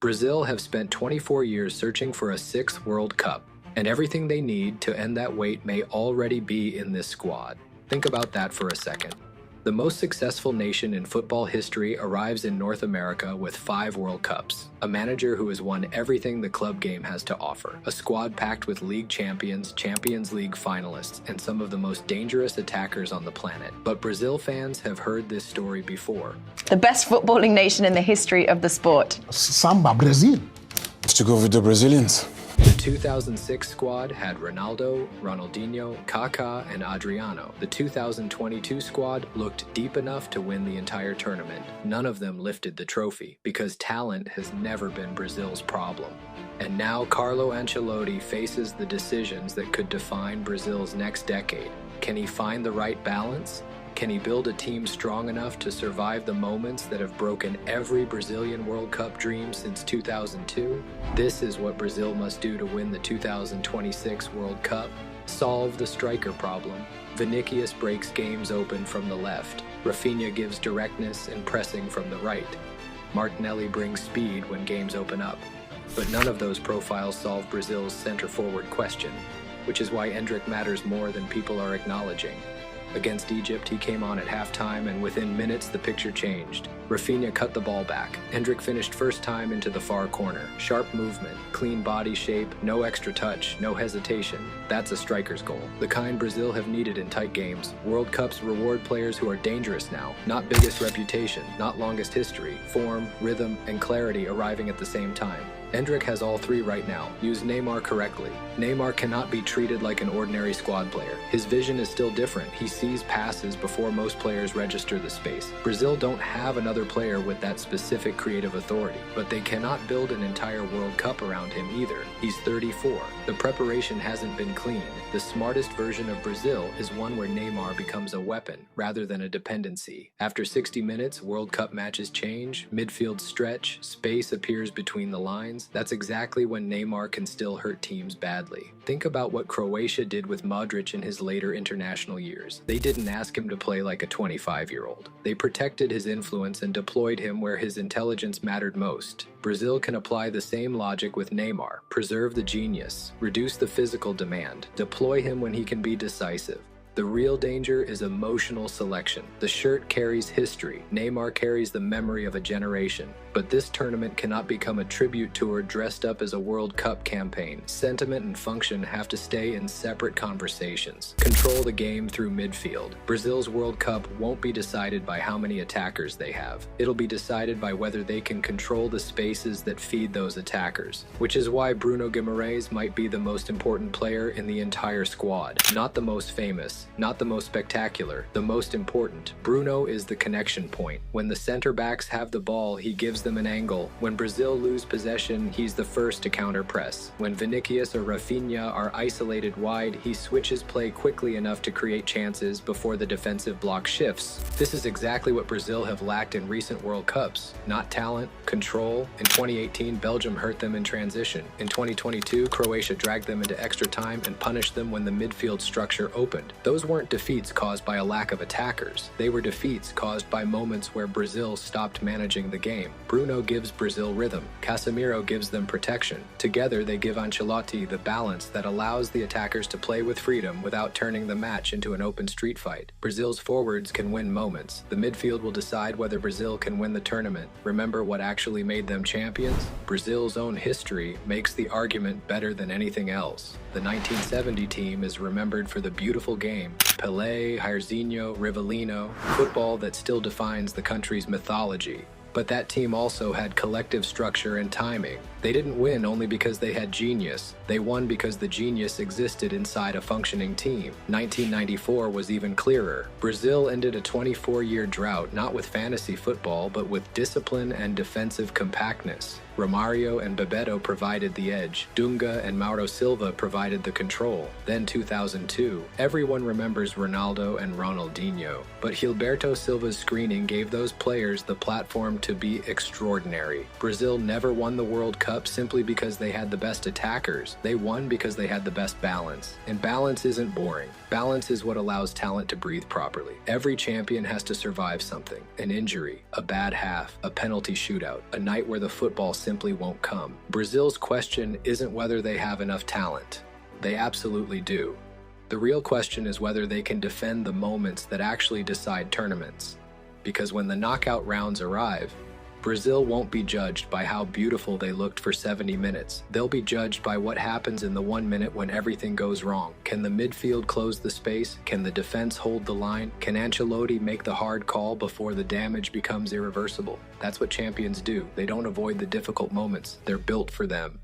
Brazil have spent 24 years searching for a sixth World Cup, and everything they need to end that wait may already be in this squad. Think about that for a second. The most successful nation in football history arrives in North America with 5 World Cups, a manager who has won everything the club game has to offer, a squad packed with league champions, Champions League finalists, and some of the most dangerous attackers on the planet. But Brazil fans have heard this story before. The best footballing nation in the history of the sport. Samba, Brazil. Let's go with the Brazilians. The 2006 squad had Ronaldo, Ronaldinho, Kaká, and Adriano. The 2022 squad looked deep enough to win the entire tournament. None of them lifted the trophy because talent has never been Brazil's problem. And now Carlo Ancelotti faces the decisions that could define Brazil's next decade. Can he find the right balance? Can he build a team strong enough to survive the moments that have broken every Brazilian World Cup dream since 2002? This is what Brazil must do to win the 2026 World Cup. Solve the striker problem. Vinicius breaks games open from the left. Rafinha gives directness and pressing from the right. Martinelli brings speed when games open up. But none of those profiles solve Brazil's center-forward question, which is why Endrick matters more than people are acknowledging. Against Egypt, he came on at halftime, and within minutes, the picture changed. Rafinha cut the ball back. Endrick finished first time into the far corner. Sharp movement, clean body shape, no extra touch, no hesitation. That's a striker's goal. The kind Brazil have needed in tight games. World Cups reward players who are dangerous now. Not biggest reputation, not longest history. Form, rhythm, and clarity arriving at the same time. Endrick has all 3 right now. Use Neymar correctly. Neymar cannot be treated like an ordinary squad player. His vision is still different. He sees passes before most players register the space. Brazil don't have another player with that specific creative authority, but they cannot build an entire World Cup around him either. He's 34. The preparation hasn't been clean. The smartest version of Brazil is one where Neymar becomes a weapon rather than a dependency. After 60 minutes, World Cup matches change, midfield stretch, space appears between the lines. That's exactly when Neymar can still hurt teams badly. Think about what Croatia did with Modric in his later international years. They didn't ask him to play like a 25-year-old. They protected his influence and deployed him where his intelligence mattered most. Brazil can apply the same logic with Neymar. Preserve the genius, reduce the physical demand, deploy him when he can be decisive. The real danger is emotional selection. The shirt carries history. Neymar carries the memory of a generation. But this tournament cannot become a tribute tour dressed up as a World Cup campaign. Sentiment and function have to stay in separate conversations. Control the game through midfield. Brazil's World Cup won't be decided by how many attackers they have. It'll be decided by whether they can control the spaces that feed those attackers. Which is why Bruno Guimaraes might be the most important player in the entire squad. Not the most famous, not the most spectacular, the most important. Bruno is the connection point. When the center backs have the ball, he gives them an angle. When Brazil lose possession, he's the first to counter press. When Vinicius or Rafinha are isolated wide, he switches play quickly enough to create chances before the defensive block shifts. This is exactly what Brazil have lacked in recent World Cups. Not talent, control. In 2018, Belgium hurt them in transition. In 2022, Croatia dragged them into extra time and punished them when the midfield structure opened. Those weren't defeats caused by a lack of attackers. They were defeats caused by moments where Brazil stopped managing the game. Bruno gives Brazil rhythm. Casemiro gives them protection. Together, they give Ancelotti the balance that allows the attackers to play with freedom without turning the match into an open street fight. Brazil's forwards can win moments. The midfield will decide whether Brazil can win the tournament. Remember what actually made them champions? Brazil's own history makes the argument better than anything else. The 1970 team is remembered for the beautiful game. Pelé, Jairzinho, Rivellino, football that still defines the country's mythology. But that team also had collective structure and timing. They didn't win only because they had genius. They won because the genius existed inside a functioning team. 1994 was even clearer. Brazil ended a 24-year drought not with fantasy football, but with discipline and defensive compactness. Romario and Bebeto provided the edge. Dunga and Mauro Silva provided the control. Then 2002. Everyone remembers Ronaldo and Ronaldinho. But Gilberto Silva's screening gave those players the platform to be extraordinary. Brazil never won the World Cup simply because they had the best attackers. They won because they had the best balance. And balance isn't boring. Balance is what allows talent to breathe properly. Every champion has to survive something: an injury, a bad half, a penalty shootout, a night where the football simply won't come. Brazil's question isn't whether they have enough talent. They absolutely do. The real question is whether they can defend the moments that actually decide tournaments. Because when the knockout rounds arrive, Brazil won't be judged by how beautiful they looked for 70 minutes. They'll be judged by what happens in the 1 minute when everything goes wrong. Can the midfield close the space? Can the defense hold the line? Can Ancelotti make the hard call before the damage becomes irreversible? That's what champions do. They don't avoid the difficult moments. They're built for them.